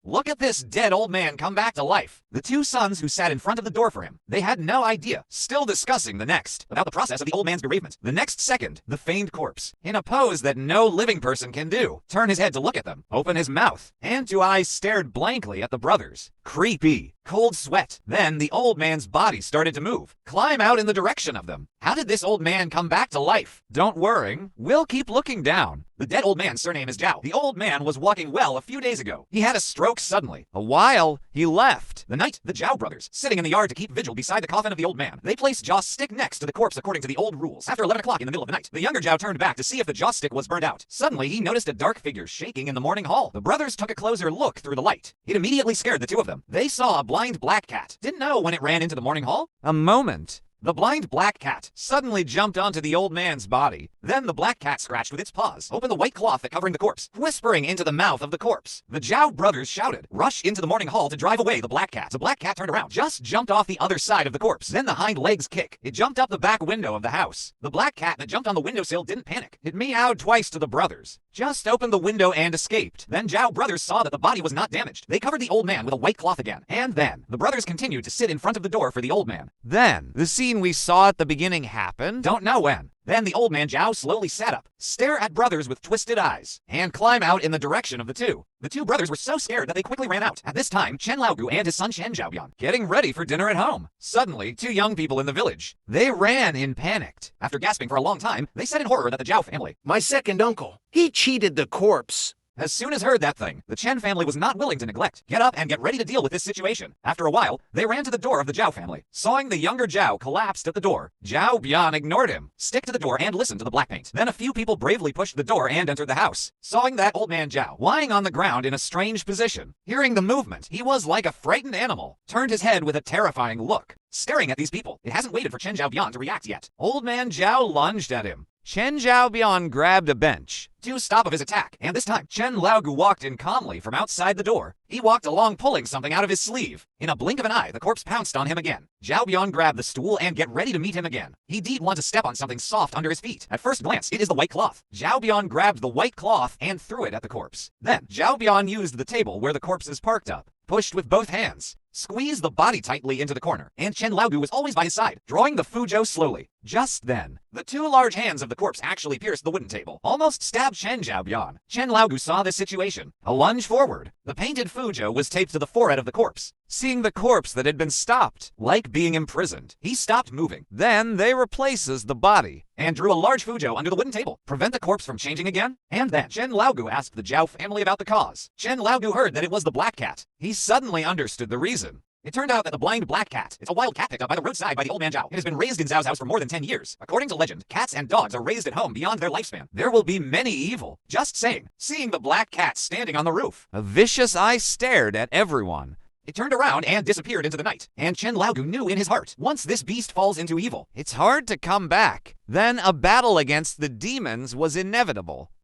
Look at this dead old man come back to life. The two sons who sat in front of the door for him, they had no idea, still discussing the next, about the process of the old man's bereavement. The next second, the feigned corpse, in a pose that no living person can do, turn his head to look at them, open his mouth, and two eyes stared blankly at the brothers. Creepy. Cold sweat. Then the old man's body started to move, climb out in the direction of them. How did this old man come back to life? Don't worry, we'll keep looking down. The dead old man's surname is Zhao. The old man was walking well a few days ago. He had a stroke suddenly. A while, he left. The night, the Zhao brothers, sitting in the yard to keep vigil beside the coffin of the old man, they placed Zhao's stick next to the corpse according to the old rules. After 11 o'clock in the middle of the night, the younger Zhao turned back to see if the Zhao stick was burned out. Suddenly, he noticed a dark figure shaking in the morning hall. The brothers took a closer look through the light. It immediately scared the two of them. They saw a blind black cat. Didn't know when it ran into the morning hall. A moment. The blind black cat suddenly jumped onto the old man's body. Then the black cat scratched with its paws, opened the white cloth that covering the corpse, whispering into the mouth of the corpse. The Zhao brothers shouted, "Rush into the morning hall to drive away the black cat." The black cat turned around, just jumped off the other side of the corpse. Then the hind legs kick. It jumped up the back window of the house. The black cat that jumped on the windowsill didn't panic. It meowed twice to the brothers, just opened the window and escaped. Then Zhao brothers saw that the body was not damaged. They covered the old man with a white cloth again. And then the brothers continued to sit in front of the door for the old man. Then the scene we saw at the beginning happened. Don't know when. Then the old man Zhao slowly sat up, stare at brothers with twisted eyes, and climb out in the direction of the two. The two brothers were so scared that they quickly ran out. At this time, Chen Laogu and his son Chen Zhaobian getting ready for dinner at home. Suddenly, two young people in the village. They ran in panicked. After gasping for a long time, they said in horror that the Zhao family, "My second uncle, he cheated the corpse." As soon as heard that thing, the Chen family was not willing to neglect, get up, and get ready to deal with this situation. After a while, they ran to the door of the Zhao family. Sawing the younger Zhao collapsed at the door, Zhao Bian ignored him, stick to the door and listened to the black paint. Then a few people bravely pushed the door and entered the house. Sawing that old man Zhao, lying on the ground in a strange position. Hearing the movement, he was like a frightened animal, turned his head with a terrifying look, staring at these people. It hasn't waited for Chen Zhaobian to react yet. Old man Zhao lunged at him. Chen Zhaobian grabbed a bench to stop of his attack, and this time, Chen Laogu walked in calmly from outside the door. He walked along pulling something out of his sleeve. In a blink of an eye, the corpse pounced on him again. Zhaobian grabbed the stool and get ready to meet him again. He did want to step on something soft under his feet. At first glance, it is the white cloth. Zhaobian grabbed the white cloth and threw it at the corpse. Then, Zhaobian used the table where the corpse is parked up, pushed with both hands, squeezed the body tightly into the corner, and Chen Laogu was always by his side, drawing the Fuzhou slowly. Just then, the two large hands of the corpse actually pierced the wooden table, almost stabbed Chen Zhaobian. Chen Laogu saw this situation. A lunge forward. The painted Fuzhou was taped to the forehead of the corpse. Seeing the corpse that had been stopped, like being imprisoned, he stopped moving. Then they replaces the body and drew a large Fuzhou under the wooden table, prevent the corpse from changing again. And then Chen Laogu asked the Zhao family about the cause. Chen Laogu heard that it was the black cat. He suddenly understood the reason. It turned out that the blind black cat, it's a wild cat picked up by the roadside by the old man Zhao. It has been raised in Zhao's house for more than 10 years. According to legend, cats and dogs are raised at home beyond their lifespan. There will be many evil. Just saying. Seeing the black cat standing on the roof, a vicious eye stared at everyone. It turned around and disappeared into the night. And Chen Laogu knew in his heart, once this beast falls into evil, it's hard to come back. Then a battle against the demons was inevitable.